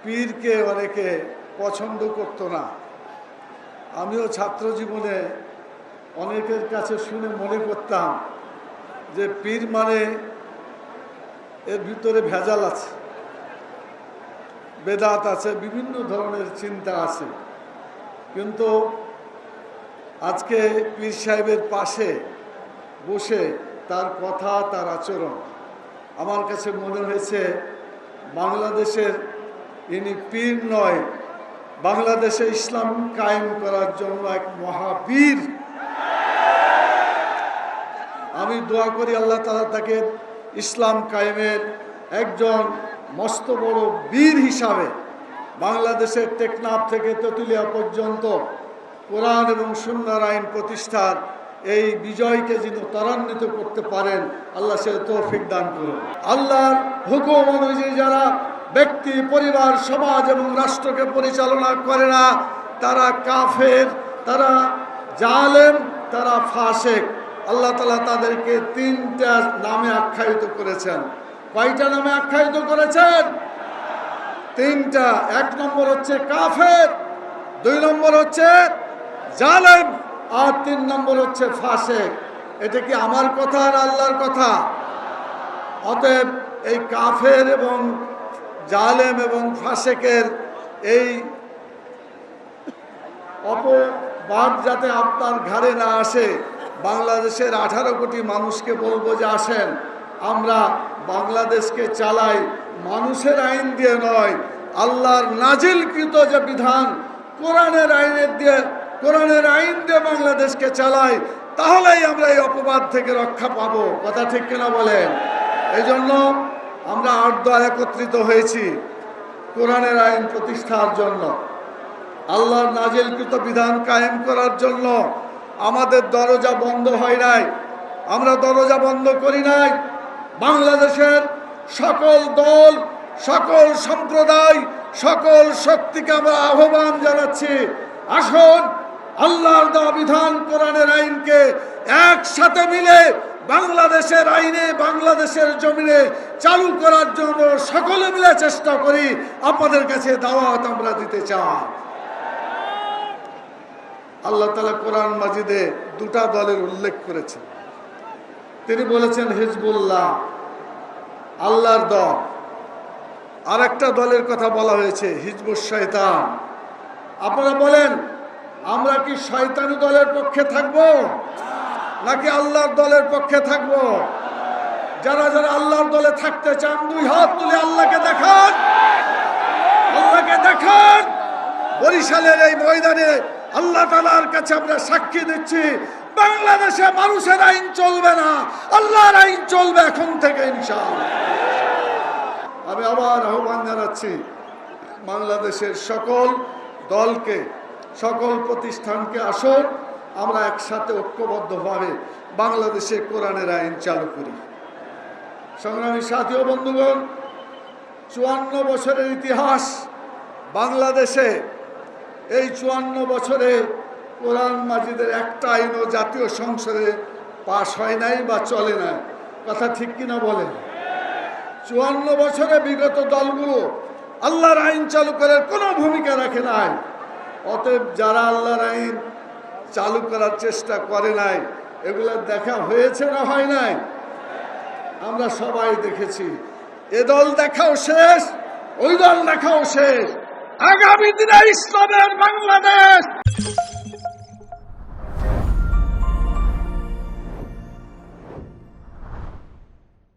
পীরকে অনেকে পছন্দ করতো না। আমিও ছাত্র জীবনে অনেকের কাছে শুনে মনে করতাম যে পীর মানে এর ভিতরে ভেজাল আছে, বেদাত আছে, বিভিন্ন ধরনের চিন্তা আছে। কিন্তু আজকে পীর সাহেবের পাশে বসে তার কথা, তার আচরণ আমার কাছে মনে হয়েছে বাংলাদেশের ইনি পীর নয়, বাংলাদেশে ইসলাম কায়েম করার জন্য এক মহাবীর। আমি দোয়া করি আল্লাহ তাআলা তাকে ইসলাম কায়েমের একজন মস্ত বড় বীর হিসাবে বাংলাদেশের টেকনাফ থেকে তেঁতুলিয়া পর্যন্ত কোরআন এবং সুন্নাহর আইন প্রতিষ্ঠার এই বিজয়কে যিনি ত্বরান্বিত করতে পারেন, আল্লাহ সে তৌফিক দান করুন। আল্লাহর হুকুম অনুযায়ী যারা ব্যক্তি, পরিবার, সমাজ এবং রাষ্ট্রকে পরিচালনা করে না, তারা কাফের, তারা জালেম, তারা ফাসেক। আল্লাহ তাআলা তাদেরকে তিনটা নামে আখ্যায়িত করেছেন। কয়টা নামে আখ্যায়িত করেছেন? তিনটা। এক নম্বর হচ্ছে কাফের, দুই নম্বর হচ্ছে জালেম, আর তিন নম্বর হচ্ছে ফাসেক। এটা কি আমার কথা আর আল্লাহর কথা? অতএব এই কাফের এবং জালেম এবং ফাসেকের এই অপবাদ যাতে আপনার ঘাড়ে না আসে, বাংলাদেশের 18 কোটি মানুষকে বলবো যে আসেন আমরা বাংলাদেশকে চালাই মানুষের আইন দিয়ে নয়, আল্লাহর নাজিলকৃত যে বিধান কোরআনের আইন দিয়ে বাংলাদেশকে চালাই, তাহলেই আমরা এই অপবাদ থেকে রক্ষা পাবো। কথা ঠিক কিনা বলেন? এই জন্য আমরা 8 দল একত্রিত হয়েছি কোরআনের আইন প্রতিষ্ঠার জন্য, আল্লাহর নাজিলকৃত বিধান কায়েম করার জন্য। আমাদের দরজা বন্ধ হয় নাই, আমরা দরজা বন্ধ করি নাই। বাংলাদেশের সকল দল, সকল সম্প্রদায়, সকল শক্তিকে আমরা আহ্বান জানাচ্ছি, আসুন আল্লাহর দেওয়া বিধান কোরআনের আইনকে একসাথে মিলে বাংলাদেশের আইনে, বাংলাদেশের জমিনে চালু করার জন্য সকলে মিলে চেষ্টা করি। আপনাদের কাছে দাওয়াত আমরা দিতে চাই। আল্লাহ তাআলা কোরআন মাজিদে 2টা দলের উল্লেখ করেছেন। তিনি বলেছেন হিজবুল্লাহ, আল্লাহর দল। আর একটা দলের কথা বলা হয়েছে হিজবুশ শয়তান। আপনারা বলেন আমরা কি শয়তানি দলের পক্ষে থাকব নাকি আল্লাহর দলের পক্ষে থাকব? যারা যারা আল্লাহর দলে থাকতে চান 2 হাত তুলে আল্লাহকে দেখান, আল্লাহকে দেখান। বরিশালের এই ময়দানে আল্লাহ তাআলার কাছে আমরা সাক্ষী দিচ্ছি, বাংলাদেশে মানুষের আইন চলবে না, আল্লাহর আইন চলবে এখন থেকে ইনশাআল্লাহ। আমি আবার আহ্বান জানাচ্ছি বাংলাদেশের সকল দলকে, সকল প্রতিষ্ঠানকে, আসুন আমরা একসাথে ঐক্যবদ্ধভাবে বাংলাদেশে কোরআনের আইন চালু করি। সংগ্রামী সাথী ও বন্ধুগণ, 54 বছরের ইতিহাস বাংলাদেশে। এই 54 বছরে কোরআন মাজিদের একটা আইনও জাতীয় সংসদে পাশ হয় নাই বা চলে না। কথা ঠিক কিনা বলেন? 54 বছরে বিগত দলগুলো আল্লাহর আইন চালু করার কোনো ভূমিকা রাখে নাই। অতএব যারা আল্লাহর আইন চালু করার চেষ্টা করে নাই, এগুলো দেখা হয়েছে না হয় নাই? আমরা সবাই দেখেছি। এ দল দেখাও শেষ, ওই দল দেখাও শেষ। আগামী দিনে ইসলামের বাংলাদেশ।